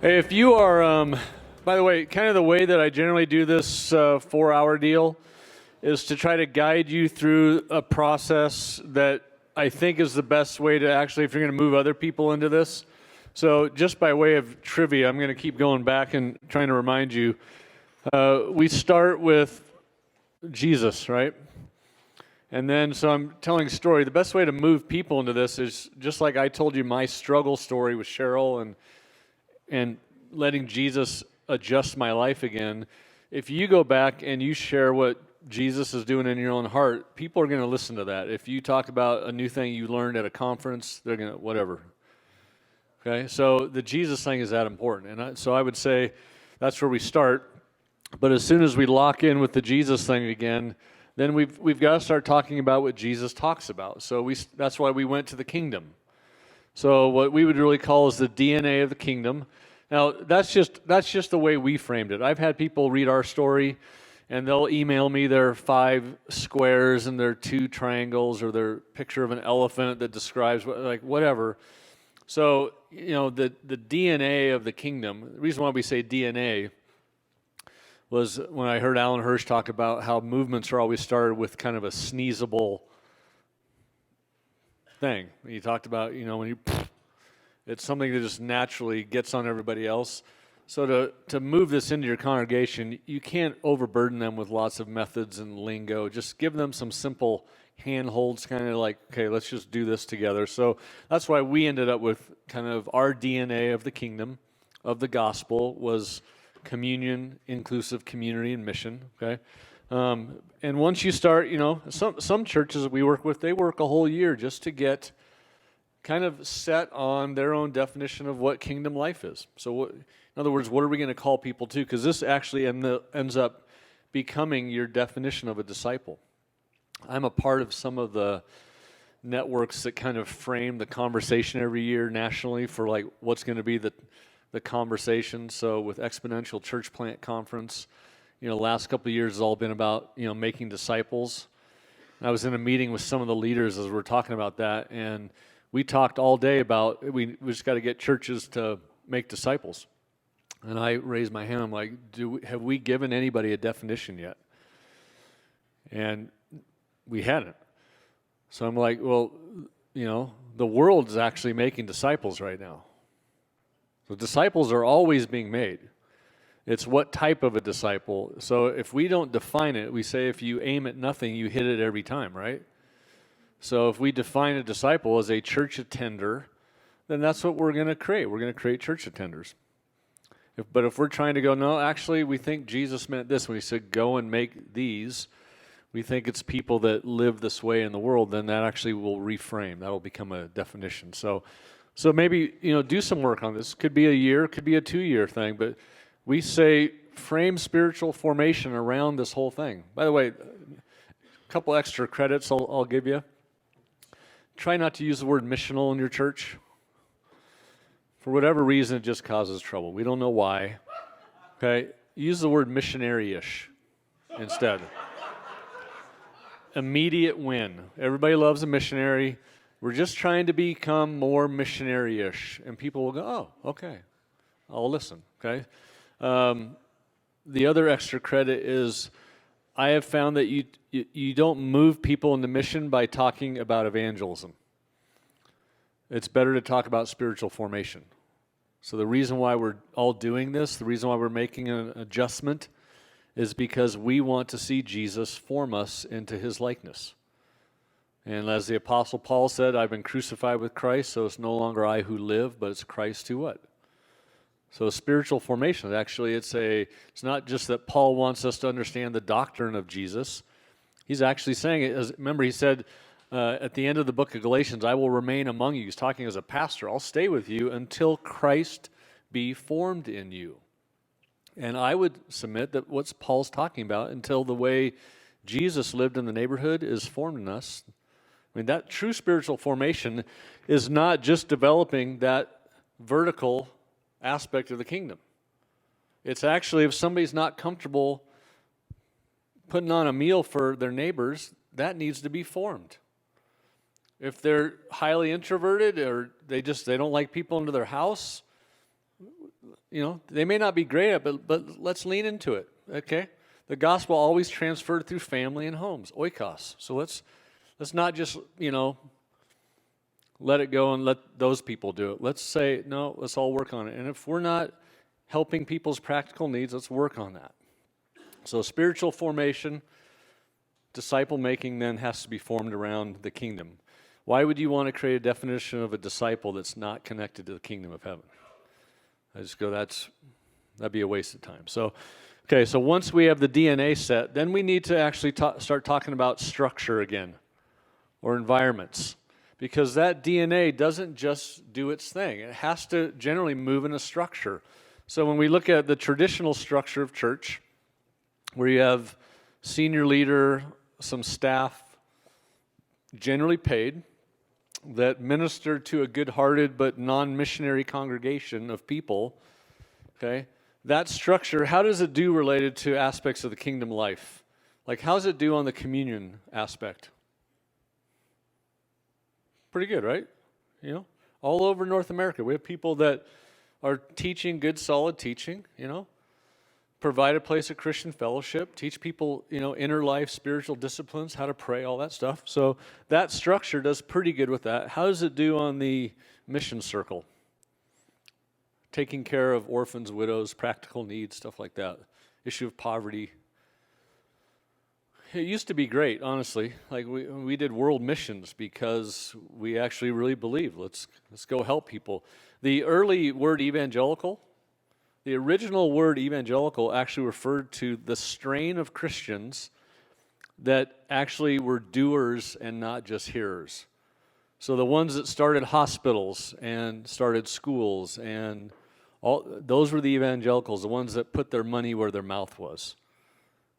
Hey, if you are, by the way, kind of the way that I generally do this 4-hour deal is to try to guide you through a process that I think is the best way to actually, if you're going to move other people into this. So just by way of trivia, I'm going to keep going back and trying to remind you. We start with Jesus, right? And then, so I'm telling a story. The best way to move people into this is just like I told you my struggle story with Cheryl and letting Jesus adjust my life again. If you go back and you share what Jesus is doing in your own heart, people are going to listen to that. If you talk about a new thing you learned at a conference, they're going to, whatever. Okay, so the Jesus thing is that important. And so I would say that's where we start. But as soon as we lock in with the Jesus thing again, then we've got to start talking about what Jesus talks about. So that's why we went to the kingdom. So what we would really call is the DNA of the kingdom. Now, that's just the way we framed it. I've had people read our story, and they'll email me their 5 squares and their 2 triangles or their picture of an elephant that describes whatever. So, the DNA of the kingdom, the reason why we say DNA was when I heard Alan Hirsch talk about how movements are always started with kind of a sneezable thing. He talked about, when you, it's something that just naturally gets on everybody else. So to move this into your congregation, you can't overburden them with lots of methods and lingo. Just give them some simple handholds, kind of like, okay, let's just do this together. So that's why we ended up with kind of our DNA of the kingdom, of the gospel, was communion, inclusive community, and mission, okay? And once you start, some churches that we work with, they work a whole year just to get kind of set on their own definition of what kingdom life is. So in other words, what are we going to call people to? Because this actually ends up becoming your definition of a disciple. I'm a part of some of the networks that kind of frame the conversation every year nationally for like what's going to be the conversation. So with Exponential Church Plant Conference, the last couple of years has all been about, making disciples. And I was in a meeting with some of the leaders as we were talking about that, and we talked all day about we just got to get churches to make disciples. And I raised my hand. I'm like, have we given anybody a definition yet? And we hadn't. So I'm like, well, the world's actually making disciples right now. So disciples are always being made. It's what type of a disciple. So if we don't define it, we say if you aim at nothing, you hit it every time, right? So if we define a disciple as a church attender, then that's what we're going to create. We're going to create church attenders. But if we're trying to go, no, actually, we think Jesus meant this when he said, go and make these, we think it's people that live this way in the world, then that actually will reframe. That will become a definition. So maybe, do some work on this. Could be a year, could be a 2-year thing, but we say frame spiritual formation around this whole thing. By the way, a couple extra credits I'll give you. Try not to use the word missional in your church. For whatever reason, it just causes trouble. We don't know why. Okay? Use the word missionary-ish instead. Immediate win. Everybody loves a missionary. We're just trying to become more missionary-ish. And people will go, oh, okay, I'll listen, okay? The other extra credit is I have found that you don't move people into mission by talking about evangelism. It's better to talk about spiritual formation. So the reason why we're all doing this, the reason why we're making an adjustment is because we want to see Jesus form us into his likeness. And as the Apostle Paul said, I've been crucified with Christ, so it's no longer I who live, but it's Christ who what? So spiritual formation, actually, it's not just that Paul wants us to understand the doctrine of Jesus. He's actually saying it. Remember, he said at the end of the book of Galatians, I will remain among you. He's talking as a pastor. I'll stay with you until Christ be formed in you. And I would submit that what Paul's talking about, until the way Jesus lived in the neighborhood is formed in us. I mean, that true spiritual formation is not just developing that vertical aspect of the kingdom. It's actually, if somebody's not comfortable putting on a meal for their neighbors, that needs to be formed. If they're highly introverted or they don't like people into their house, they may not be great at it, but let's lean into it, okay? The gospel always transferred through family and homes, oikos. So let's not just, let it go and let those people do it. Let's say, no, let's all work on it. And if we're not helping people's practical needs, let's work on that. So spiritual formation, disciple making then has to be formed around the kingdom. Why would you want to create a definition of a disciple that's not connected to the kingdom of heaven? I just go, that'd be a waste of time. So, okay, so once we have the DNA set, then we need to actually start talking about structure again, or environments. Because that DNA doesn't just do its thing. It has to generally move in a structure. So when we look at the traditional structure of church, where you have senior leader, some staff, generally paid, that minister to a good-hearted but non-missionary congregation of people, okay? That structure, how does it do related to aspects of the kingdom life? Like, how does it do on the communion aspect? Pretty good, right? All over North America, we have people that are teaching good, solid teaching, provide a place of Christian fellowship, teach people, inner life, spiritual disciplines, how to pray, all that stuff. So that structure does pretty good with that. How does it do on the mission circle? Taking care of orphans, widows, practical needs, stuff like that. Issue of poverty. It used to be great, honestly. Like we did world missions because we actually really believed, let's go help people. The early word evangelical, the original word evangelical actually referred to the strain of Christians that actually were doers and not just hearers. So the ones that started hospitals and started schools and all, those were the evangelicals, the ones that put their money where their mouth was.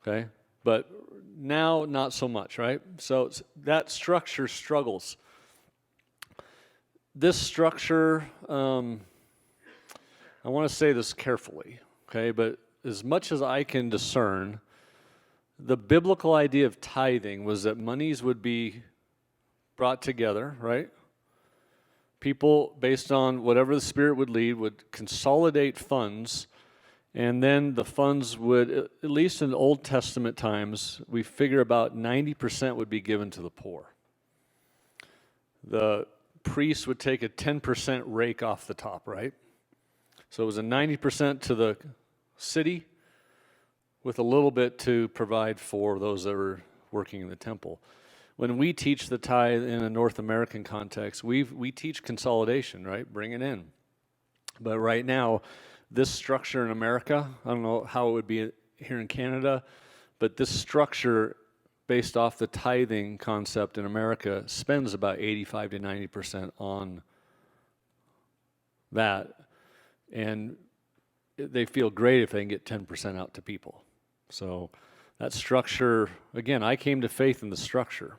Okay? But now, not so much, right? So that structure struggles. This structure, I want to say this carefully, okay? But as much as I can discern, the biblical idea of tithing was that monies would be brought together, right? People, based on whatever the Spirit would lead, would consolidate funds. And then the funds would, at least in the Old Testament times, we figure about 90% would be given to the poor. The priest would take a 10% rake off the top, right? So it was a 90% to the city with a little bit to provide for those that were working in the temple. When we teach the tithe in a North American context, we teach consolidation, right? Bring it in. But right now, this structure in America, I don't know how it would be here in Canada, but this structure based off the tithing concept in America spends about 85 to 90% on that. And they feel great if they can get 10% out to people. So that structure, again, I came to faith in the structure.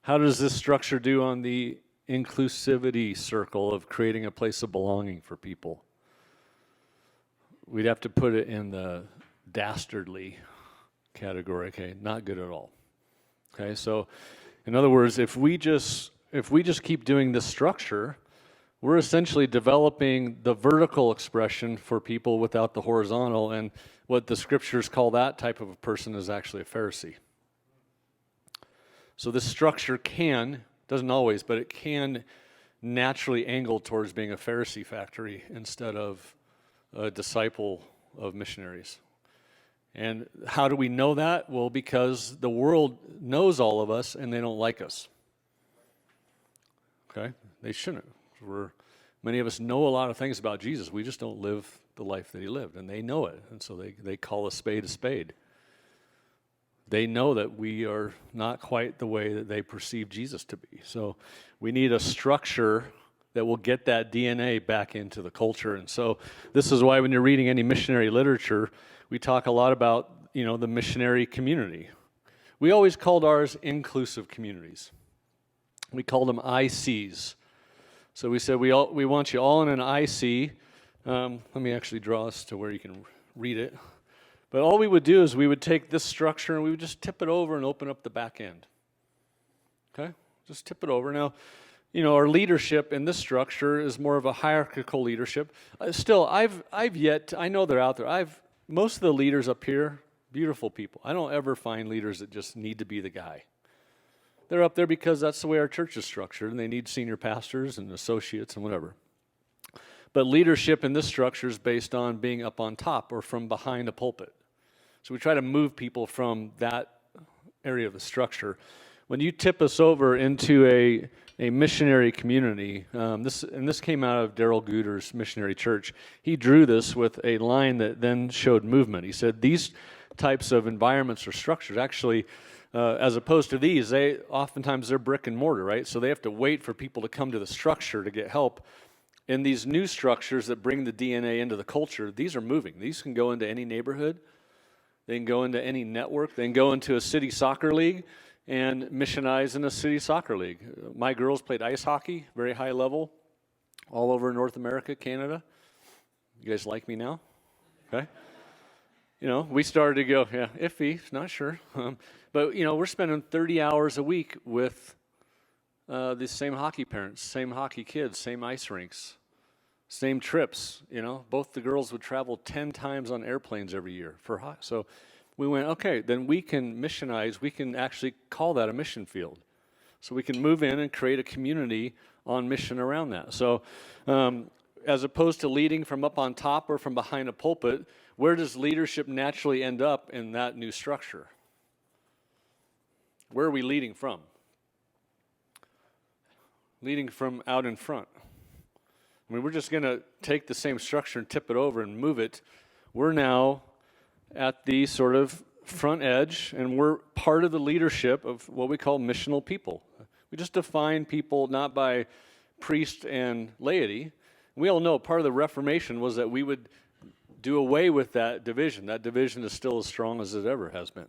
How does this structure do on the inclusivity circle of creating a place of belonging for people? We'd have to put it in the dastardly category, okay? Not good at all. Okay, so in other words, if we just keep doing this structure, we're essentially developing the vertical expression for people without the horizontal, and what the scriptures call that type of a person is actually a Pharisee. So this structure doesn't always, but it can naturally angle towards being a Pharisee factory instead of a disciple of missionaries. And how do we know that? Well, because the world knows all of us and they don't like us. Okay? They shouldn't. Many of us know a lot of things about Jesus. We just don't live the life that he lived, and they know it. And so they call a spade a spade. They know that we are not quite the way that they perceive Jesus to be. So we need a structure that will get that DNA back into the culture. And so this is why when you're reading any missionary literature, we talk a lot about, the missionary community. We always called ours inclusive communities. We called them ICs. So we said we want you all in an IC. Let me actually draw this to where you can read it. But all we would do is we would take this structure and we would just tip it over and open up the back end. Okay? Just tip it over. Now, Our leadership in this structure is more of a hierarchical leadership. Still, I know they're out there. Most of the leaders up here, beautiful people. I don't ever find leaders that just need to be the guy. They're up there because that's the way our church is structured, and they need senior pastors and associates and whatever. But leadership in this structure is based on being up on top or from behind a pulpit. So we try to move people from that area of the structure. When you tip us over into a missionary community, this came out of Daryl Guter's missionary church. He drew this with a line that then showed movement. He said these types of environments or structures actually, as opposed to these, oftentimes they're brick and mortar, right? So they have to wait for people to come to the structure to get help. In these new structures that bring the DNA into the culture, these are moving. These can go into any neighborhood. They can go into any network. They can go into a city soccer league and missionize in a city soccer league. My girls played ice hockey, very high level, all over North America, Canada. You guys like me now? Okay. We started to go, iffy, not sure. But, we're spending 30 hours a week with the same hockey parents, same hockey kids, same ice rinks, same trips. Both the girls would travel 10 times on airplanes every year for hockey. So we went, okay, then we can missionize. We can actually call that a mission field. So we can move in and create a community on mission around that. So as opposed to leading from up on top or from behind a pulpit, where does leadership naturally end up in that new structure? Where are we leading from? Leading from out in front. We're just going to take the same structure and tip it over and move it. We're now at the sort of front edge, and we're part of the leadership of what we call missional people. We just define people not by priest and laity. We all know part of the Reformation was that we would do away with that division. That division is still as strong as it ever has been.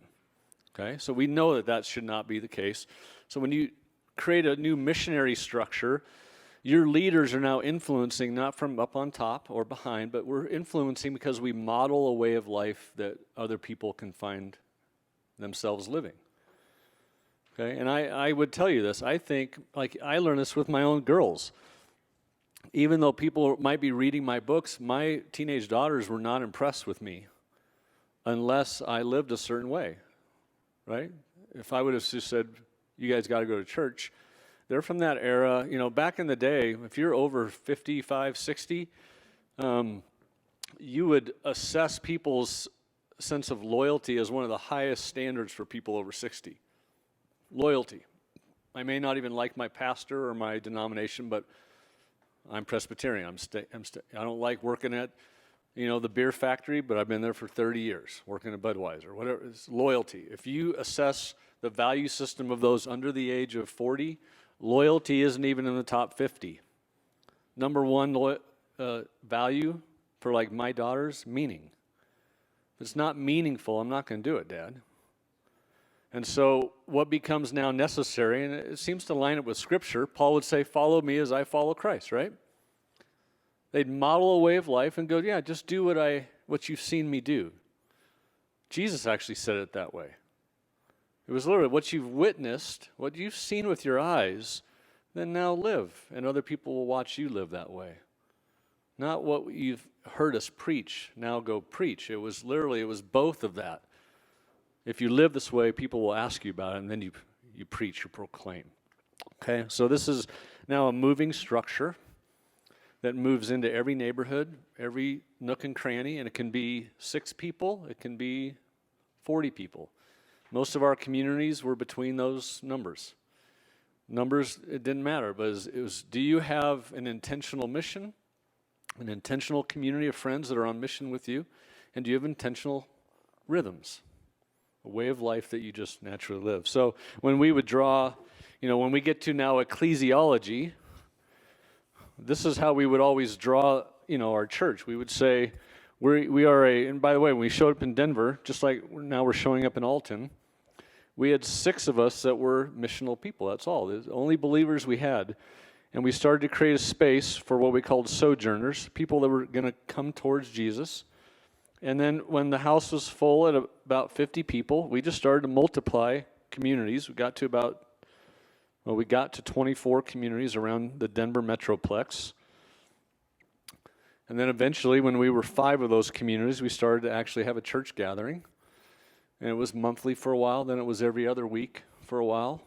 Okay, so we know that should not be the case. So when you create a new missionary structure, your leaders are now influencing not from up on top or behind, but we're influencing because we model a way of life that other people can find themselves living. Okay, and I would tell you this. I think, I learned this with my own girls. Even though people might be reading my books, my teenage daughters were not impressed with me unless I lived a certain way, right? If I would have just said, you guys got to go to church, they're from that era. Back in the day, if you're over 55, 60, you would assess people's sense of loyalty as one of the highest standards for people over 60. Loyalty. I may not even like my pastor or my denomination, but I'm Presbyterian. I don't like working at, the beer factory, but I've been there for 30 years, working at Budweiser, whatever. It's loyalty. If you assess the value system of those under the age of 40, loyalty isn't even in the top 50. Number one value for my daughters, meaning. If it's not meaningful, I'm not going to do it, Dad. And so what becomes now necessary, and it seems to line up with Scripture, Paul would say, follow me as I follow Christ, right? They'd model a way of life and go, yeah, just do what you've seen me do. Jesus actually said it that way. It was literally what you've witnessed, what you've seen with your eyes, then now live, and other people will watch you live that way. Not what you've heard us preach, now go preach. It was both of that. If you live this way, people will ask you about it, and then you preach, you proclaim. Okay, so this is now a moving structure that moves into every neighborhood, every nook and cranny, and it can be 6 people, it can be 40 people. Most of our communities were between those numbers. Numbers, it didn't matter, but it was, do you have an intentional mission, an intentional community of friends that are on mission with you, and do you have intentional rhythms, a way of life that you just naturally live? So when we would draw, when we get to now ecclesiology, this is how we would always draw, our church. We would say, we are and by the way, when we showed up in Denver, just like now we're showing up in Alton, we had 6 of us that were missional people. That's all. The only believers we had. And we started to create a space for what we called sojourners, people that were going to come towards Jesus. And then when the house was full at about 50 people, we just started to multiply communities. We got to about Well, we got to 24 communities around the Denver Metroplex. And then eventually, when we were 5 of those communities, we started to actually have a church gathering. And it was monthly for a while, then it was every other week for a while.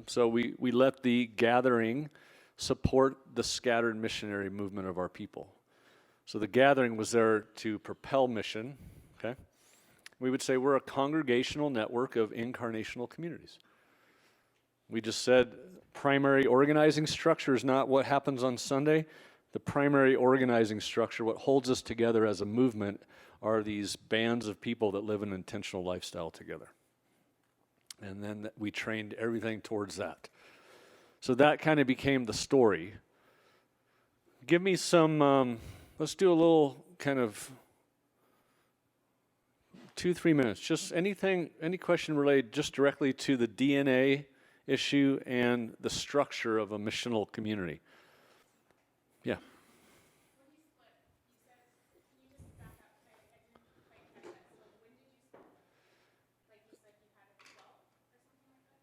So we let the gathering support the scattered missionary movement of our people. So the gathering was there to propel mission, okay? We would say we're a congregational network of incarnational communities. We just said primary organizing structure is not what happens on Sunday. The primary organizing structure, what holds us together as a movement, are these bands of people that live an intentional lifestyle together. And then we trained everything towards that. So that kind of became the story. Give me some, let's do a little kind of 2-3 minutes. Just anything, any question related just directly to the DNA issue and the structure of a missional community. Yeah.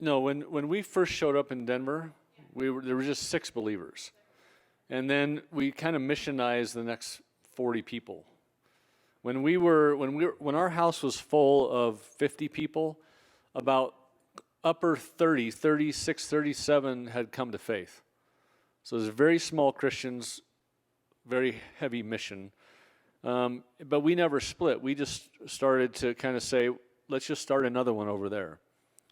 No, when we first showed up in Denver, there were just 6 believers. And then we kind of missionized the next 40 people. When our house was full of 50 people, about upper 30, 36, 37 had come to faith. So there's very small Christians, very heavy mission. But we never split. We just started to kind of say, let's just start another one over there.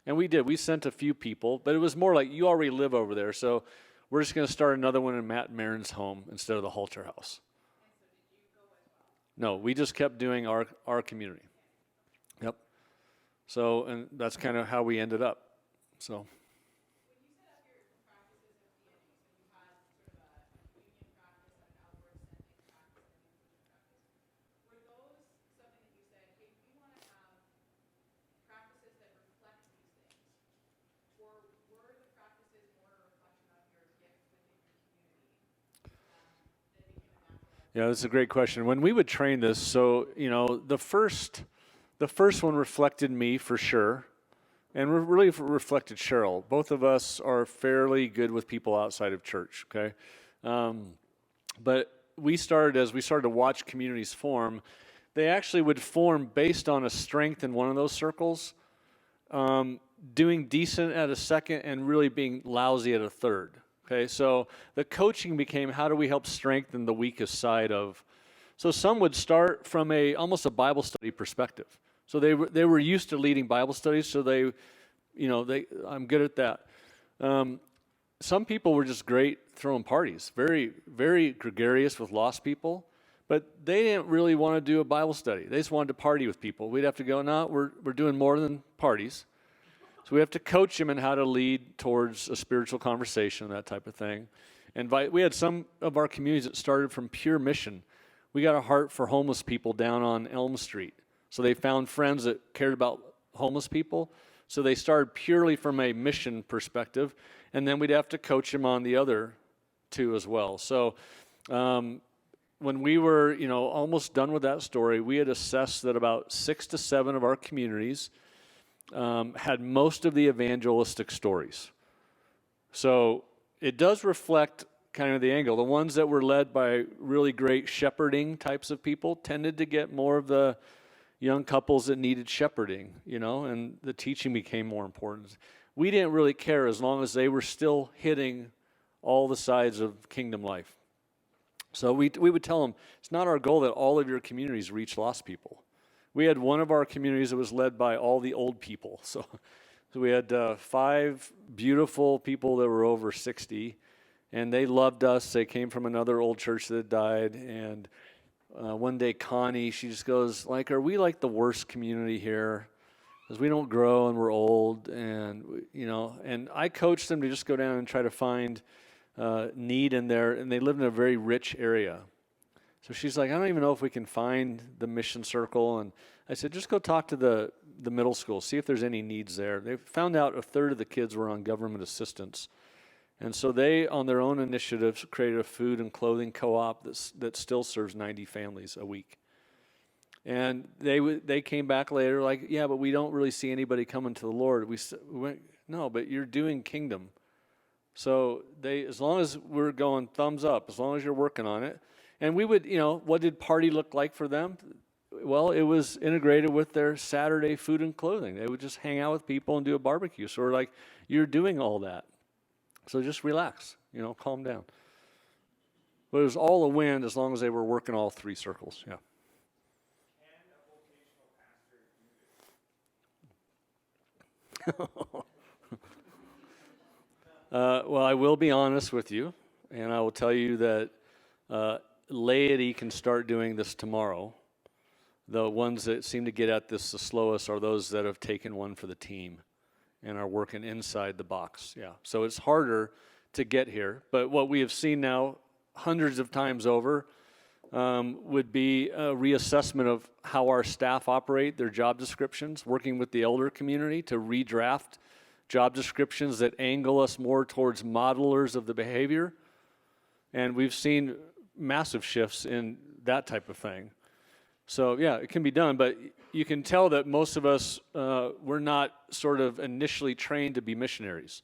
And we did. We sent a few people, but it was more like, you already live over there, so we're just going to start another one in Matt Marin's home instead of the Halter house. No, we just kept doing our community. Yep. So, and that's kind of how we ended up. So. Yeah, that's a great question. When we would train this, so, the first one reflected me for sure, and really reflected Cheryl. Both of us are fairly good with people outside of church, okay? But as we started to watch communities form, they actually would form based on a strength in one of those circles, doing decent at a second, and really being lousy at a third. Okay, so the coaching became, how do we help strengthen the weakest side of? So some would start from almost a Bible study perspective. So they were used to leading Bible studies, so I'm good at that. Some people were just great throwing parties, very, very gregarious with lost people, but they didn't really want to do a Bible study. They just wanted to party with people. We'd have to go, no, we're doing more than parties. So we have to coach them in how to lead towards a spiritual conversation, that type of thing. We had some of our communities that started from pure mission. We got a heart for homeless people down on Elm Street. So they found friends that cared about homeless people. So they started purely from a mission perspective. And then we'd have to coach them on the other 2 as well. So when we were, almost done with that story, we had assessed that about 6 to 7 of our communities had most of the evangelistic stories. So it does reflect kind of the angle. The ones that were led by really great shepherding types of people tended to get more of the young couples that needed shepherding, and the teaching became more important. We didn't really care as long as they were still hitting all the sides of kingdom life. So we would tell them, it's not our goal that all of your communities reach lost people. We had one of our communities that was led by all the old people. So we had 5 beautiful people that were over 60, and they loved us. They came from another old church that died, and one day Connie, she just goes, are we like the worst community here? Because we don't grow and we're old, and, and I coached them to just go down and try to find need in there, and they lived in a very rich area. So she's like, I don't even know if we can find the mission circle. And I said, just go talk to the middle school, see if there's any needs there. They found out a third of the kids were on government assistance. And so they, on their own initiatives, created a food and clothing co-op that still serves 90 families a week. And they came back later like, yeah, but we don't really see anybody coming to the Lord. We went, no, but you're doing kingdom. So as long as we're going thumbs up, as long as you're working on it. And we would, what did party look like for them? Well, it was integrated with their Saturday food and clothing. They would just hang out with people and do a barbecue. So we're like, you're doing all that. So just relax, calm down. But it was all a win as long as they were working all three circles, yeah. Well, I will be honest with you, and I will tell you that laity can start doing this tomorrow. The ones that seem to get at this the slowest are those that have taken one for the team and are working inside the box, yeah. So it's harder to get here, but what we have seen now hundreds of times over would be a reassessment of how our staff operate their job descriptions, working with the elder community to redraft job descriptions that angle us more towards modelers of the behavior. And we've seen massive shifts in that type of thing. So yeah, it can be done, but you can tell that most of us, we're not sort of initially trained to be missionaries.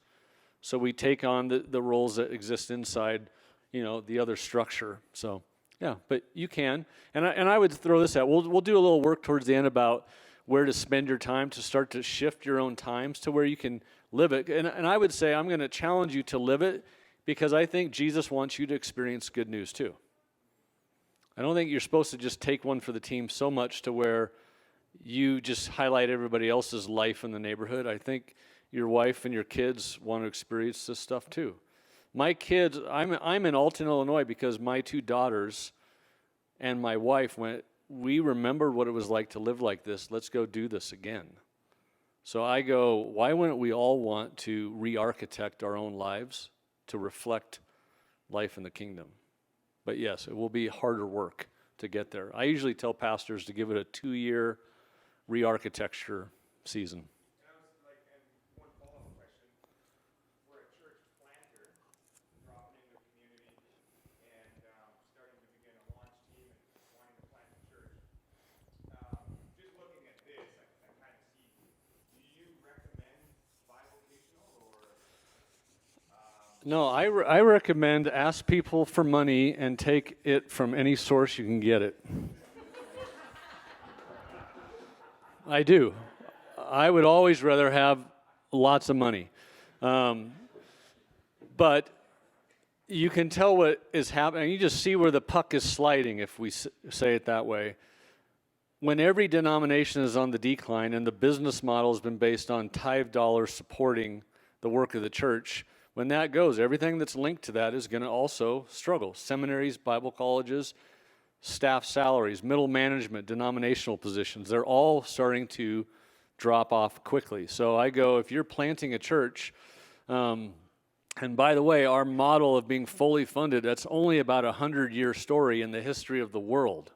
So we take on the roles that exist inside, the other structure. So yeah, but you can. And I would throw this out. We'll do a little work towards the end about where to spend your time to start to shift your own times to where you can live it. And I would say I'm going to challenge you to live it because I think Jesus wants you to experience good news too. I don't think you're supposed to just take one for the team so much to where you just highlight everybody else's life in the neighborhood. I think your wife and your kids want to experience this stuff too. My kids, I'm in Alton, Illinois because my two daughters and my wife we remembered what it was like to live like this. Let's go do this again. So I go, why wouldn't we all want to re-architect our own lives to reflect life in the kingdom? But yes, it will be harder work to get there. I usually tell pastors to give it a 2-year re-architecture season. And one follow-up question. We're a church planter, dropping into the community and starting to begin a launch team and wanting to plant a church. Just looking at this, I kind of see, do you recommend bivocational or? No, I recommend ask people for money and take it from any source you can get it. I do. I would always rather have lots of money. But you can tell what is happening. You just see where the puck is sliding, if we say it that way. When every denomination is on the decline and the business model has been based on tithe dollars supporting the work of the church, when that goes, everything that's linked to that is going to also struggle. Seminaries, Bible colleges, staff salaries, middle management, denominational positions, they're all starting to drop off quickly. So I go, if you're planting a church, and by the way, our model of being fully funded, that's only about a 100-year story in the history of the world.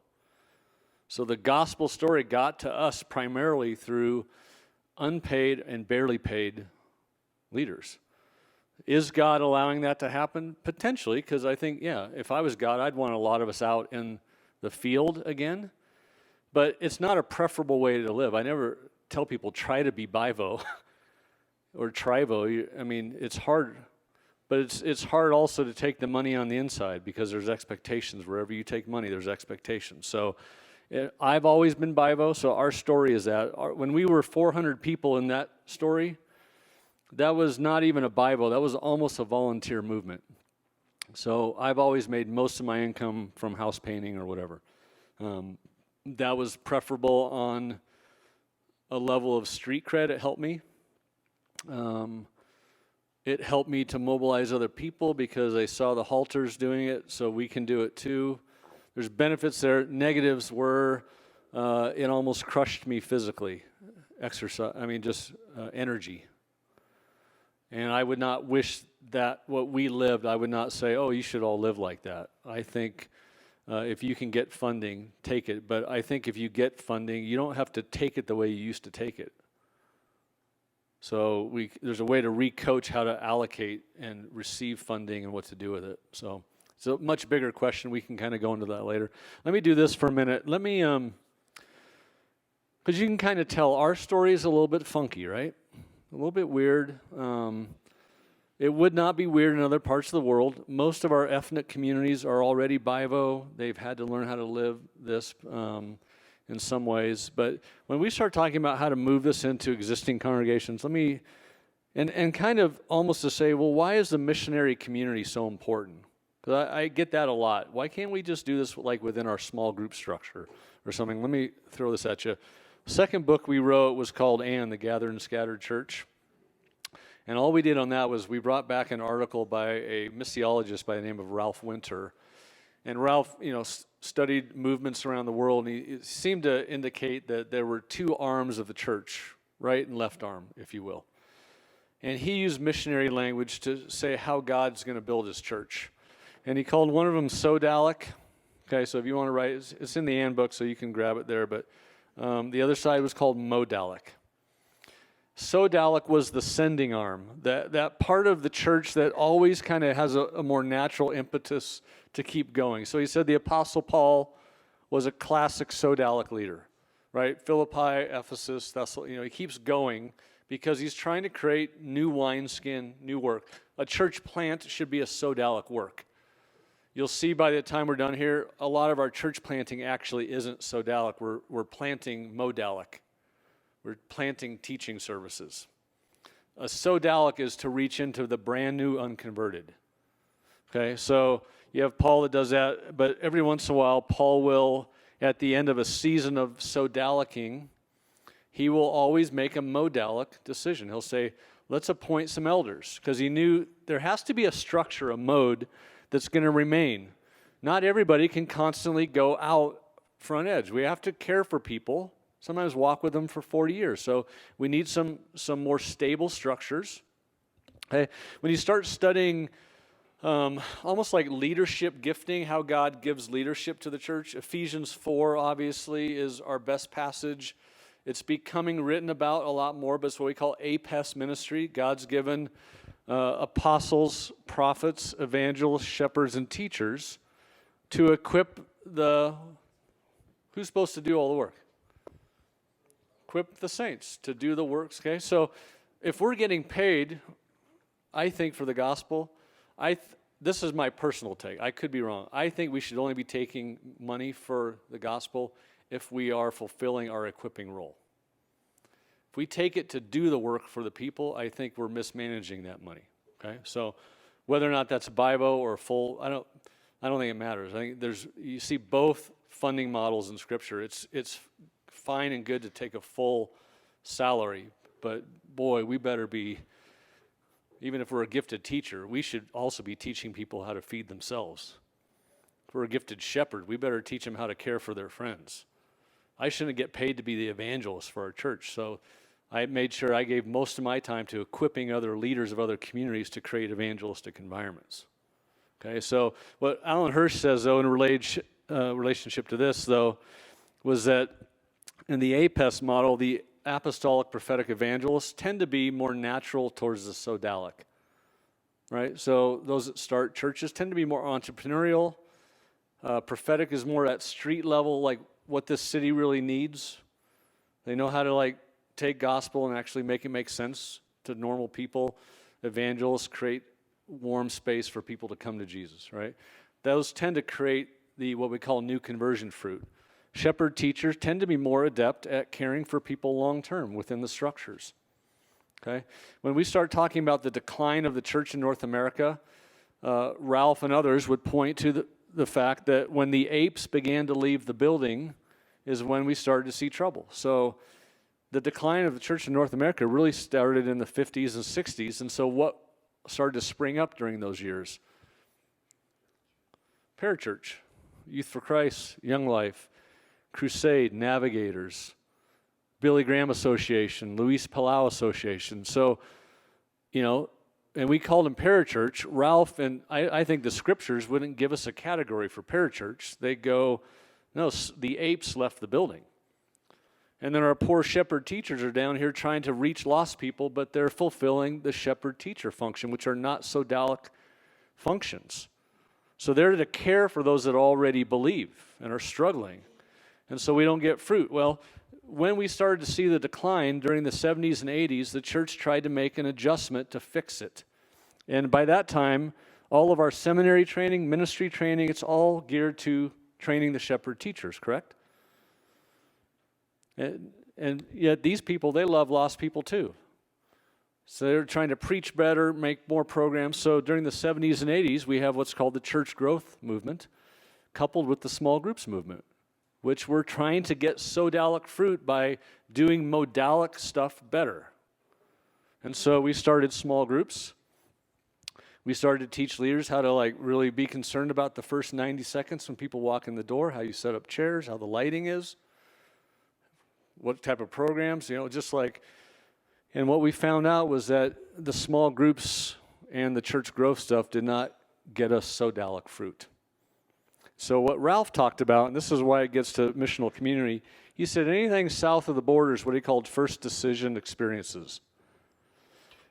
So the gospel story got to us primarily through unpaid and barely paid leaders. Is God allowing that to happen? Potentially, because I think, if I was God, I'd want a lot of us out in the field again. But it's not a preferable way to live. I never tell people try to be bivo or trivo. I mean, it's hard, but it's hard also to take the money on the inside because there's expectations. Wherever you take money, there's expectations. So I've always been bivo, so our story is that. When we were 400 people in that story, that was not even a Bible. That was almost a volunteer movement. So I've always made most of my income from house painting or whatever. That was preferable on a level of street cred. It helped me. It helped me to mobilize other people because I saw the Halters doing it, so we can do it too. There's benefits there. Negatives were it almost crushed me physically. Energy. And I would not wish that what we lived, I would not say, oh, you should all live like that. I think if you can get funding, take it. But I think if you get funding, you don't have to take it the way you used to take it. So there's a way to recoach how to allocate and receive funding and what to do with it. So it's a much bigger question. We can kind of go into that later. Let me do this for a minute. Let me, because you can kind of tell our story is a little bit funky, right? A little bit weird. It would not be weird in other parts of the world. Most of our ethnic communities are already BIVO. They've had to learn how to live this in some ways. But when we start talking about how to move this into existing congregations, and kind of almost to say, well, why is the missionary community so important? Because I get that a lot. Why can't we just do this like within our small group structure or something? Let me throw this at you. Second book we wrote was called The Gathered and Scattered Church. And all we did on that was we brought back an article by a missiologist by the name of Ralph Winter. And Ralph, studied movements around the world, and he seemed to indicate that there were two arms of the church, right and left arm, if you will. And he used missionary language to say how God's going to build his church. And he called one of them Sodalic. Okay, so if you want to write, it's in the handbook, so you can grab it there. But the other side was called Modalic. Sodalic was the sending arm, that part of the church that always kind of has a more natural impetus to keep going. So he said the Apostle Paul was a classic Sodalic leader, right? Philippi, Ephesus, he keeps going because he's trying to create new wineskin, new work. A church plant should be a Sodalic work. You'll see by the time we're done here, a lot of our church planting actually isn't Sodalic. We're planting Modalic. We're planting teaching services. A Sodalic is to reach into the brand new unconverted. Okay, so you have Paul that does that, but every once in a while, Paul will, at the end of a season of Sodalicing, he will always make a Modalic decision. He'll say, let's appoint some elders, because he knew there has to be a structure, a mode, that's going to remain. Not everybody can constantly go out front edge. We have to care for people, sometimes walk with them for 40 years. So we need some more stable structures. Okay? When you start studying almost like leadership gifting, how God gives leadership to the church, Ephesians 4 obviously is our best passage. It's becoming written about a lot more, but it's what we call APES ministry. God's given apostles, prophets, evangelists, shepherds, and teachers to equip who's supposed to do all the work? Equip the saints to do the works, okay? So if we're getting paid, I think for the gospel, this is my personal take. I could be wrong. I think we should only be taking money for the gospel if we are fulfilling our equipping role. If we take it to do the work for the people, I think we're mismanaging that money. Okay, so whether or not that's BIVO or full, I don't think it matters. I think you see both funding models in Scripture. It's fine and good to take a full salary, but boy, we better be. Even if we're a gifted teacher, we should also be teaching people how to feed themselves. If we're a gifted shepherd, we better teach them how to care for their friends. I shouldn't get paid to be the evangelist for our church, so I made sure I gave most of my time to equipping other leaders of other communities to create evangelistic environments. Okay, so what Alan Hirsch says, though, in relationship to this, though, was that in the APES model, the apostolic prophetic evangelists tend to be more natural towards the Sodalic, right? So those that start churches tend to be more entrepreneurial. Prophetic is more at street level, like what this city really needs. They know how to take gospel and actually make it make sense to normal people. Evangelists create warm space for people to come to Jesus, right? Those tend to create what we call new conversion fruit. Shepherd teachers tend to be more adept at caring for people long term within the structures. Okay? When we start talking about the decline of the church in North America, Ralph and others would point to the fact that when the apes began to leave the building is when we started to see trouble. So the decline of the church in North America really started in the 50s and 60s, and so what started to spring up during those years? Parachurch, Youth for Christ, Young Life, Crusade, Navigators, Billy Graham Association, Luis Palau Association. So, and we called them parachurch. Ralph, and I think the scriptures wouldn't give us a category for parachurch. They go, no, the apes left the building. And then our poor shepherd teachers are down here trying to reach lost people, but they're fulfilling the shepherd teacher function, which are not Sodalic functions. So they're to care for those that already believe and are struggling. And so we don't get fruit. Well, when we started to see the decline during the 70s and 80s, the church tried to make an adjustment to fix it. And by that time, all of our seminary training, ministry training, it's all geared to training the shepherd teachers, correct? And yet these people, they love lost people too. So they're trying to preach better, make more programs. So during the 70s and 80s, we have what's called the church growth movement, coupled with the small groups movement, which we're trying to get sodalic fruit by doing modalic stuff better. And so we started small groups. We started to teach leaders how to really be concerned about the first 90 seconds when people walk in the door, how you set up chairs, how the lighting is, what type of programs, and what we found out was that the small groups and the church growth stuff did not get us sodalic fruit. So what Ralph talked about, and this is why it gets to missional community, he said anything south of the border is what he called first decision experiences.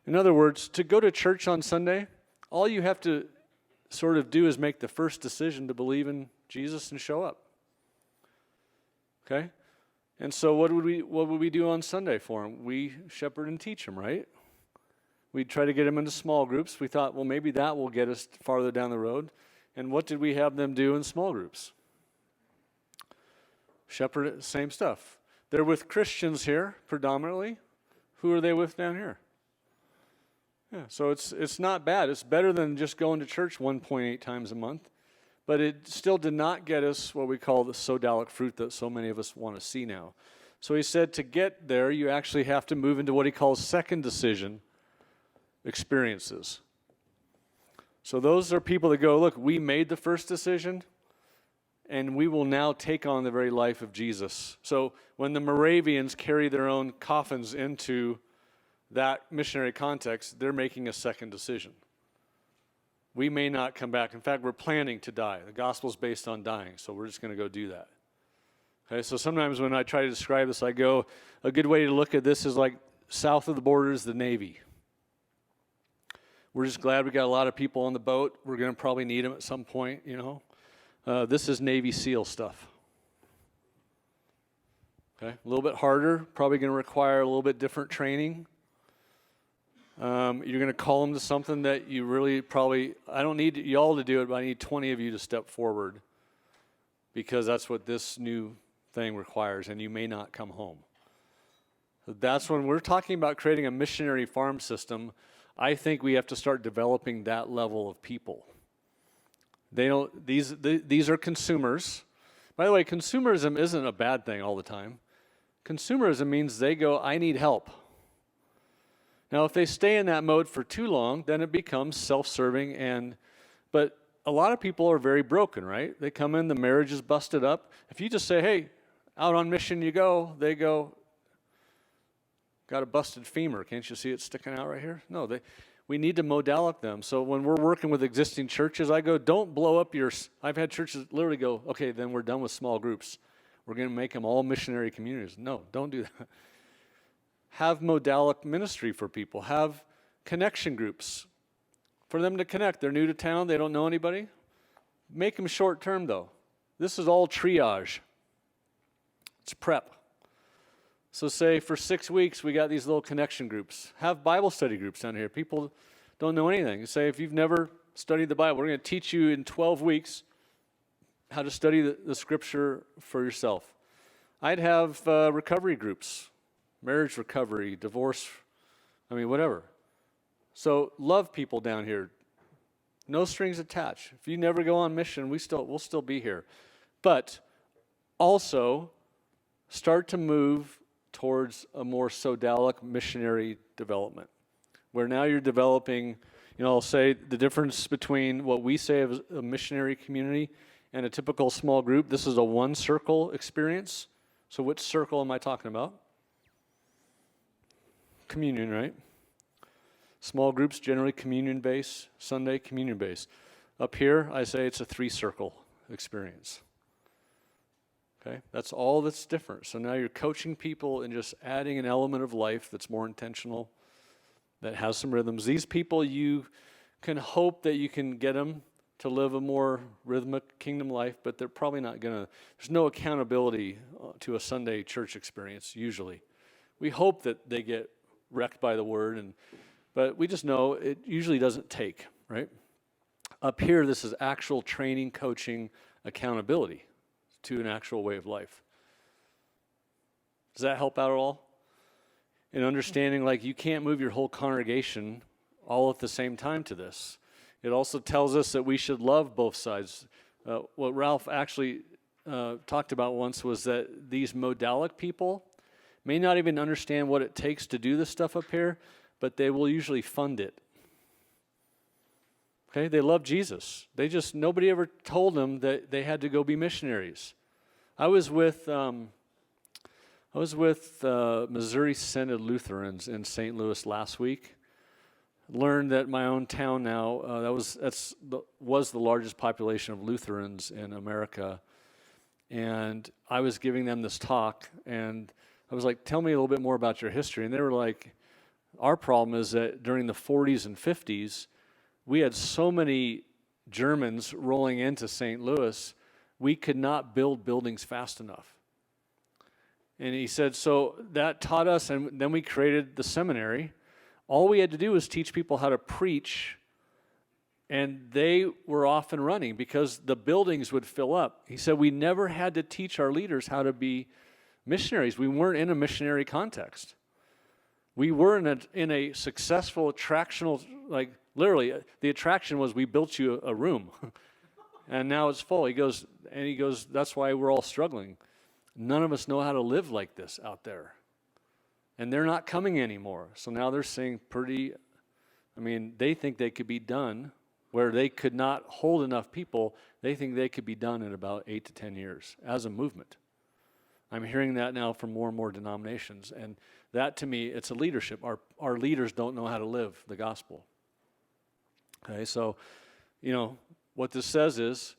In other words, to go to church on Sunday, all you have to sort of do is make the first decision to believe in Jesus and show up. Okay? And so what would we do on Sunday for them? We shepherd and teach them, right? We'd try to get them into small groups. We thought, well, maybe that will get us farther down the road. And what did we have them do in small groups? Shepherd, same stuff. They're with Christians here, predominantly. Who are they with down here? Yeah, so it's not bad. It's better than just going to church 1.8 times a month. But it still did not get us what we call the sodalic fruit that so many of us want to see now. So he said to get there, you actually have to move into what he calls second decision experiences. So those are people that go, look, we made the first decision, and we will now take on the very life of Jesus. So when the Moravians carry their own coffins into that missionary context, they're making a second decision. We may not come back. In fact, we're planning to die. The gospel's based on dying, so we're just going to go do that. Okay, so sometimes when I try to describe this, I go, a good way to look at this is like south of the border is the Navy. We're just glad we got a lot of people on the boat. We're going to probably need them at some point, This is Navy SEAL stuff. Okay, a little bit harder, probably going to require a little bit different training. You're going to call them to something that you really probably, I don't need y'all to do it, but I need 20 of you to step forward because that's what this new thing requires, and you may not come home. So that's when we're talking about creating a missionary farm system. I think we have to start developing that level of people. These are consumers. By the way, consumerism isn't a bad thing all the time. Consumerism means they go, I need help. Now, if they stay in that mode for too long, then it becomes self-serving. But a lot of people are very broken, right? They come in, the marriage is busted up. If you just say, hey, out on mission you go, they go, got a busted femur. Can't you see it sticking out right here? No, we need to modalic them. So when we're working with existing churches, I go, don't blow up I've had churches literally go, okay, then we're done with small groups. We're going to make them all missionary communities. No, don't do that. Have modalic ministry for people. Have connection groups for them to connect. They're new to town. They don't know anybody. Make them short term, though. This is all triage. It's prep. So say for 6 weeks, we got these little connection groups. Have Bible study groups down here. People don't know anything. Say if you've never studied the Bible, we're going to teach you in 12 weeks how to study the Scripture for yourself. I'd have recovery groups. Marriage recovery, divorce, whatever. So love people down here. No strings attached. If you never go on mission, we'll still be here. But also start to move towards a more sodalic missionary development, where now you're developing, I'll say the difference between what we say of a missionary community and a typical small group. This is a one circle experience. So which circle am I talking about? Communion, right? Small groups, generally communion-based. Sunday, communion-based. Up here, I say it's a three-circle experience. Okay? That's all that's different. So now you're coaching people and just adding an element of life that's more intentional, that has some rhythms. These people, you can hope that you can get them to live a more rhythmic kingdom life, but they're probably not going to. There's no accountability to a Sunday church experience, usually. We hope that they get wrecked by the word and But we just know it usually doesn't take, right? Up here, this is actual training, coaching, accountability to an actual way of life. Does that help out at all? In understanding, like, you can't move your whole congregation all at the same time to this. It also tells us that we should love both sides. What Ralph actually talked about once was that these modalic people may not even understand what it takes to do this stuff up here, but they will usually fund it. Okay, they love Jesus. Nobody ever told them that they had to go be missionaries. I was with Missouri Synod Lutherans in St. Louis last week. Learned that my own town now was the largest population of Lutherans in America, and I was giving them this talk, and I was like, "Tell me a little bit more about your history." And they were like, "Our problem is that during the 40s and 50s, we had so many Germans rolling into St. Louis, we could not build buildings fast enough." And he said, so that taught us, and then we created the seminary. All we had to do was teach people how to preach, and they were off and running because the buildings would fill up. He said we never had to teach our leaders how to be missionaries. We weren't in a missionary context. We were in a successful attractional, like literally, the attraction was we built you a room, and now it's full. He goes, that's why we're all struggling. None of us know how to live like this out there. And they're not coming anymore. So now they're saying they think they could be done where they could not hold enough people. They think they could be done in about 8 to 10 years as a movement. I'm hearing that now from more and more denominations. And that, to me, it's a leadership. Our leaders don't know how to live the gospel. Okay, so, what this says is,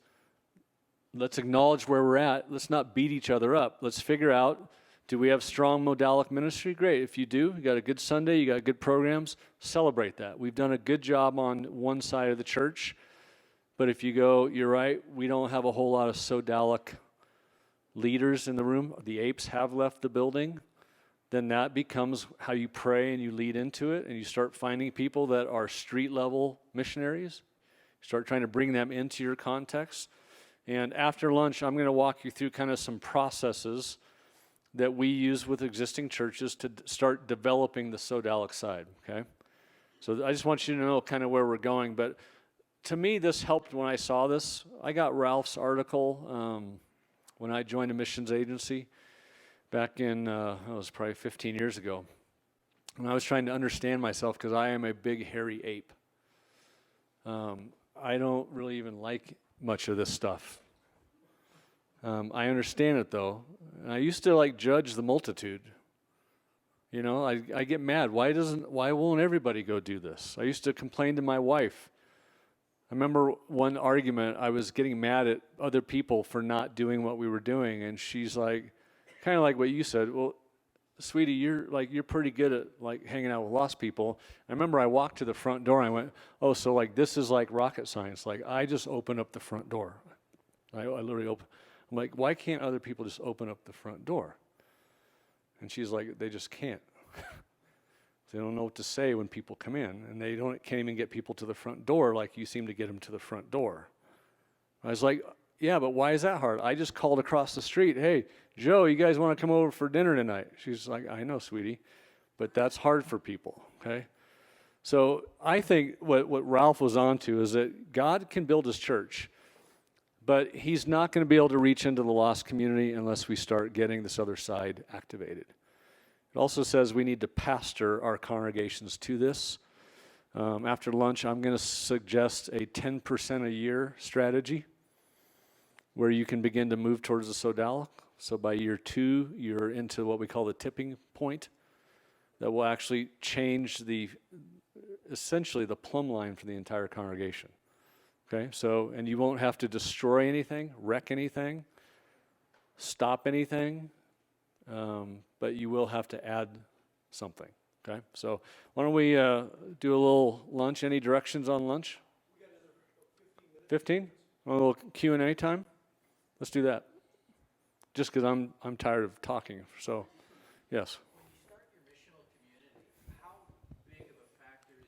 let's acknowledge where we're at. Let's not beat each other up. Let's figure out, do we have strong modalic ministry? Great. If you do, you got a good Sunday, you got good programs, celebrate that. We've done a good job on one side of the church. But if you go, you're right, we don't have a whole lot of sodalic leaders in the room. The apes have left the building. Then that becomes how you pray and you lead into it, and you start finding people that are street-level missionaries. Start trying to bring them into your context. And after lunch, I'm going to walk you through kind of some processes that we use with existing churches to start developing the sodalic side, okay? So I just want you to know kind of where we're going. But to me, this helped when I saw this. I got Ralph's article when I joined a missions agency back in, it was probably 15 years ago. And I was trying to understand myself because I am a big, hairy ape. I don't really even like much of this stuff. I understand it though. And I used to judge the multitude. I get mad. Why won't everybody go do this? I used to complain to my wife. I remember one argument, I was getting mad at other people for not doing what we were doing, and she's like, kind of like what you said, well, sweetie, you're pretty good at hanging out with lost people. I remember I walked to the front door and I went, oh, so this is like rocket science. I just open up the front door. I literally open. I'm like, why can't other people just open up the front door? And she's like, they just can't. They don't know what to say when people come in, and they can't even get people to the front door like you seem to get them to the front door. I was like, yeah, but why is that hard? I just called across the street, hey, Joe, you guys want to come over for dinner tonight? She's like, I know, sweetie, but that's hard for people, okay? So I think what Ralph was onto is that God can build his church, but he's not going to be able to reach into the lost community unless we start getting this other side activated. It also says we need to pastor our congregations to this. After lunch, I'm going to suggest a 10% a year strategy where you can begin to move towards the sodalic. So by year 2, you're into what we call the tipping point that will actually change essentially the plumb line for the entire congregation. Okay, so, and you won't have to destroy anything, wreck anything, stop anything, but you will have to add something. Okay, so why don't we do a little lunch? Any directions on lunch? 15? A little Q&A time? Let's do that. Just because I'm tired of talking. So, yes. When you start your missional community, how big of a factor is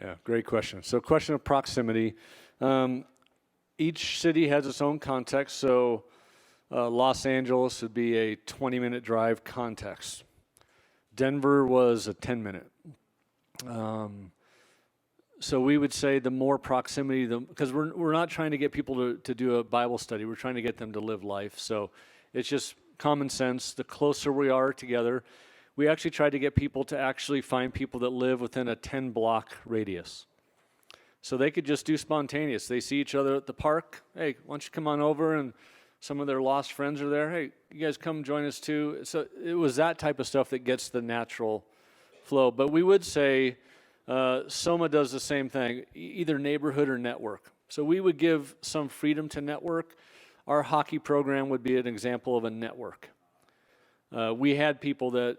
Yeah, great question. So question of proximity. Each city has its own context, so Los Angeles would be a 20-minute drive context. Denver was a 10-minute. So we would say the more proximity, because we're not trying to get people to do a Bible study. We're trying to get them to live life. So it's just common sense. The closer we are together, we actually try to get people to actually find people that live within a 10-block radius. So they could just do spontaneous. They see each other at the park. Hey, why don't you come on over? And some of their lost friends are there. Hey, you guys come join us too. So it was that type of stuff that gets the natural flow. But we would say Soma does the same thing, either neighborhood or network. So we would give some freedom to network. Our hockey program would be an example of a network. We had people that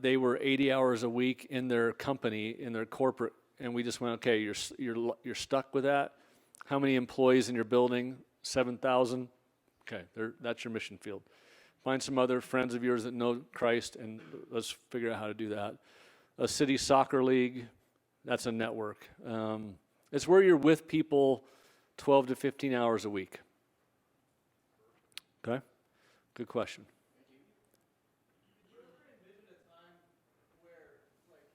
they were 80 hours a week in their company, in their corporate, and we just went, okay, you're stuck with that. How many employees in your building? 7,000. Okay, that's your mission field. Find some other friends of yours that know Christ, and let's figure out how to do that. A city soccer league, that's a network. It's where you're with people 12 to 15 hours a week. Okay? Good question. Did you ever envision a time where, like,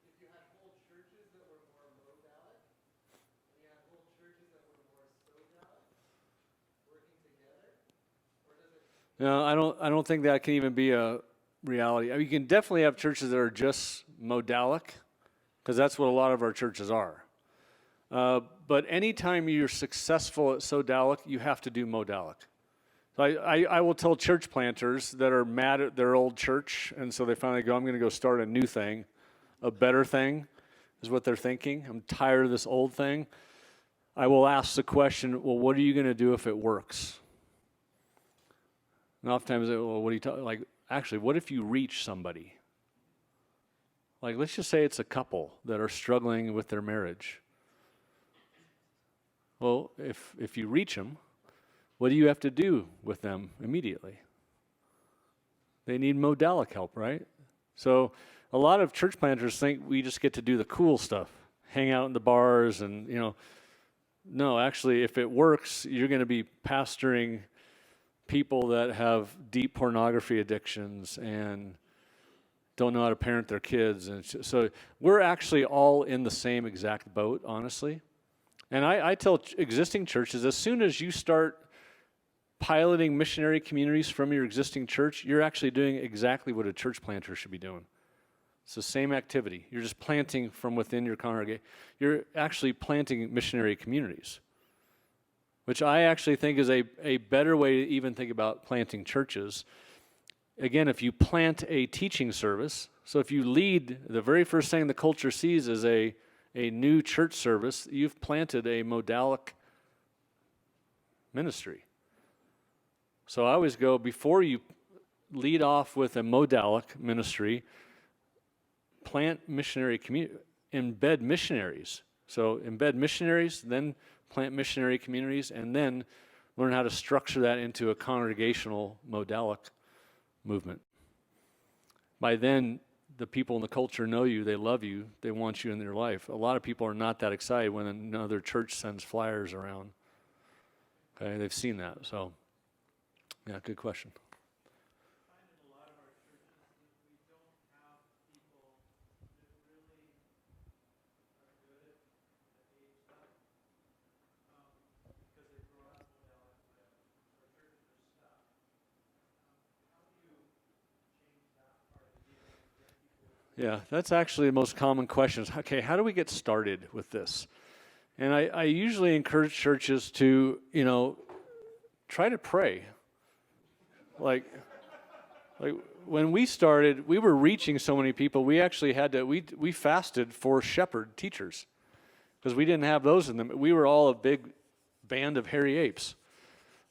if you had whole churches that were more modalic, and you had whole churches that were more sodalic, working together? Or does it? No, I don't think that can even be a reality. I mean, you can definitely have churches that are just modalic, because that's what a lot of our churches are. But anytime you're successful at sodalic, you have to do modalic. So I will tell church planters that are mad at their old church, and so they finally go, I'm going to go start a new thing, a better thing, is what they're thinking. I'm tired of this old thing. I will ask the question, well, what are you going to do if it works? And oftentimes, well, what are you talking? Like, actually, what if you reach somebody? Like, let's just say it's a couple that are struggling with their marriage. Well, if you reach them, what do you have to do with them immediately? They need modalic help, right? So a lot of church planters think we just get to do the cool stuff, hang out in the bars and, no, actually, if it works, you're going to be pastoring people that have deep pornography addictions and don't know how to parent their kids. And so we're actually all in the same exact boat, honestly. And I tell existing churches, as soon as you start piloting missionary communities from your existing church, you're actually doing exactly what a church planter should be doing. It's the same activity. You're just planting from within your congregation. You're actually planting missionary communities, which I actually think is a better way to even think about planting churches. Again, if you plant a teaching service, so if you lead, the very first thing the culture sees is a new church service, you've planted a modalic ministry. So I always go, before you lead off with a modalic ministry, plant missionary community, embed missionaries. So embed missionaries, then plant missionary communities, and then learn how to structure that into a congregational modalic movement. By then, the people in the culture know you, they love you, they want you in their life. A lot of people are not that excited when another church sends flyers around. Okay, they've seen that, so yeah, good question. I find in a lot of our churches that we don't have people that really are good at age stuff because they grow up modalic, but our churches are stuck. How do you change that part of the deal and get people? Yeah, that's actually the most common question. Okay, how do we get started with this? And I usually encourage churches to, try to pray. Like when we started, we were reaching so many people, we actually had to, we fasted for shepherd teachers because we didn't have those in them. We were all a big band of hairy apes.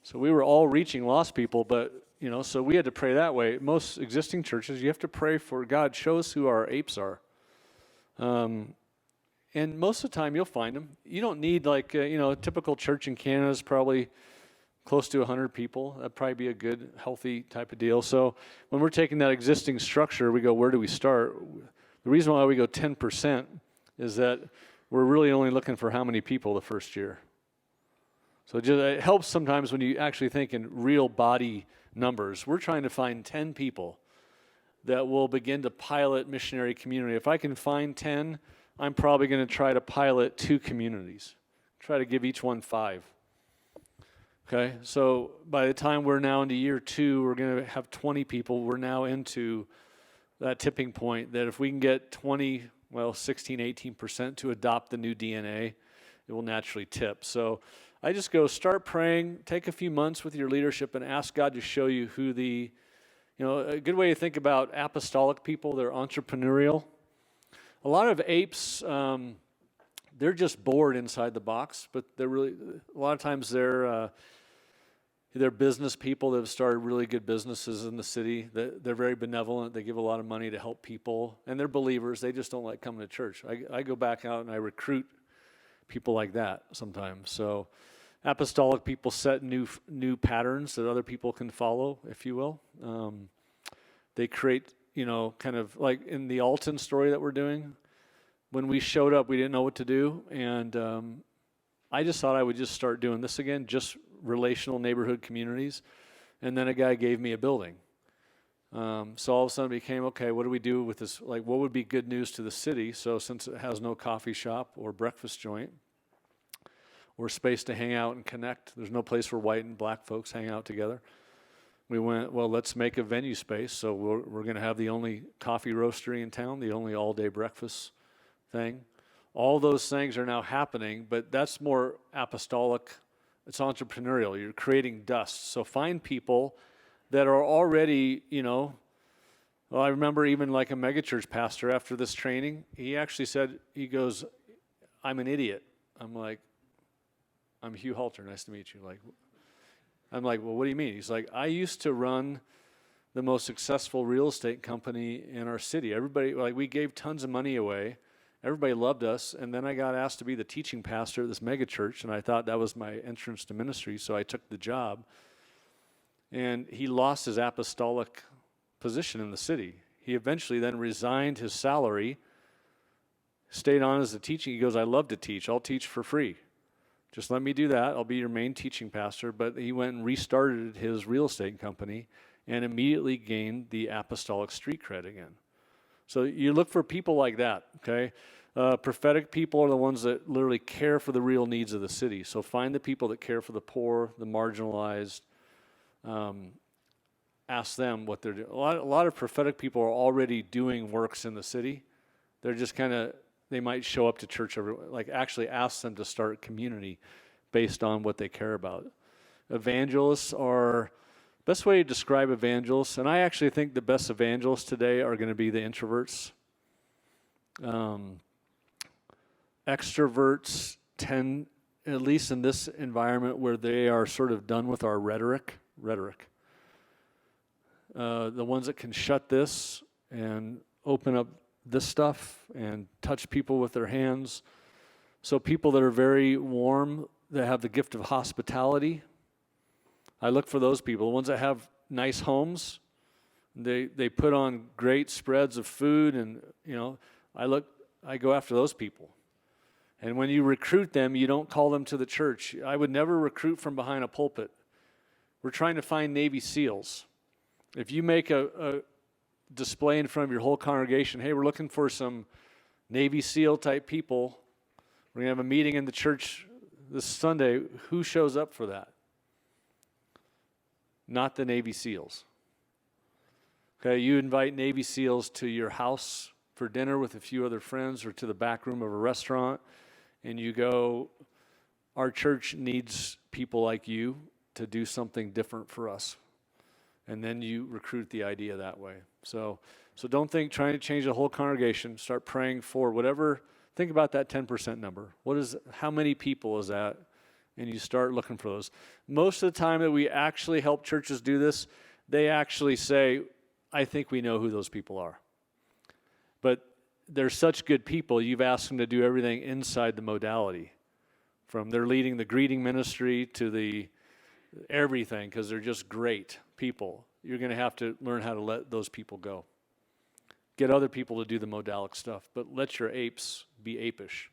So we were all reaching lost people, but, so we had to pray that way. Most existing churches, you have to pray for God, show us who our apes are. And most of the time you'll find them. You don't need a typical church in Canada is probably close to 100 people. That'd probably be a good, healthy type of deal. So when we're taking that existing structure, we go, where do we start? The reason why we go 10% is that we're really only looking for how many people the first year. So it helps sometimes when you actually think in real body numbers. We're trying to find 10 people that will begin to pilot missionary community. If I can find 10, I'm probably going to try to pilot 2 communities. Try to give each one 5. Okay, so by the time we're now into year 2, we're going to have 20 people. We're now into that tipping point that if we can get 16, 18% to adopt the new DNA, it will naturally tip. So I just go start praying, take a few months with your leadership and ask God to show you who a good way to think about apostolic people, they're entrepreneurial. A lot of apes, they're just bored inside the box, but a lot of times they're business people that have started really good businesses in the city. They're very benevolent. They give a lot of money to help people, and they're believers. They just don't like coming to church. I go back out and I recruit people like that sometimes. So apostolic people set new patterns that other people can follow, if you will. They create, kind of like in the Alton story that we're doing. When we showed up, we didn't know what to do, and I just thought I would just start doing this again, just relational neighborhood communities. And then a guy gave me a building. So all of a sudden it became, okay, what do we do with this? Like, what would be good news to the city? So since it has no coffee shop or breakfast joint or space to hang out and connect, there's no place where white and black folks hang out together. We went, well, let's make a venue space. So we're going to have the only coffee roastery in town, the only all-day breakfast thing. All those things are now happening, but that's more apostolic. It's entrepreneurial. You're creating dust. So find people that are already, I remember even like a megachurch pastor after this training, he actually said, he goes, I'm an idiot. I'm like, I'm Hugh Halter. Nice to meet you. I'm like, well, what do you mean? He's like, I used to run the most successful real estate company in our city. Everybody, we gave tons of money away. Everybody loved us, and then I got asked to be the teaching pastor at this mega church, and I thought that was my entrance to ministry, so I took the job. And he lost his apostolic position in the city. He eventually then resigned his salary, stayed on as a teaching. He goes, I love to teach. I'll teach for free. Just let me do that. I'll be your main teaching pastor. But he went and restarted his real estate company and immediately gained the apostolic street cred again. So you look for people like that, okay? Prophetic people are the ones that literally care for the real needs of the city. So find the people that care for the poor, the marginalized. Ask them what they're doing. A lot of prophetic people are already doing works in the city. They're just they might show up to church actually ask them to start community based on what they care about. Evangelists are, best way to describe evangelists, and I actually think the best evangelists today are going to be the introverts. Extroverts tend, at least in this environment where they are sort of done with our rhetoric. The ones that can shut this and open up this stuff and touch people with their hands. So people that are very warm, that have the gift of hospitality, I look for those people. The ones that have nice homes, they put on great spreads of food, and I go after those people. And when you recruit them, you don't call them to the church. I would never recruit from behind a pulpit. We're trying to find Navy SEALs. If you make a display in front of your whole congregation, hey, we're looking for some Navy SEAL type people. We're going to have a meeting in the church this Sunday. Who shows up for that? Not the Navy SEALs. Okay, you invite Navy SEALs to your house for dinner with a few other friends or to the back room of a restaurant, and you go, our church needs people like you to do something different for us. And then you recruit the idea that way. So don't think trying to change the whole congregation. Start praying for whatever. Think about that 10% number. How many people is that? And you start looking for those. Most of the time that we actually help churches do this, they actually say, I think we know who those people are. But they're such good people, you've asked them to do everything inside the modality. From they're leading the greeting ministry to the everything, because they're just great people. You're going to have to learn how to let those people go. Get other people to do the modalic stuff, but let your apes be apish.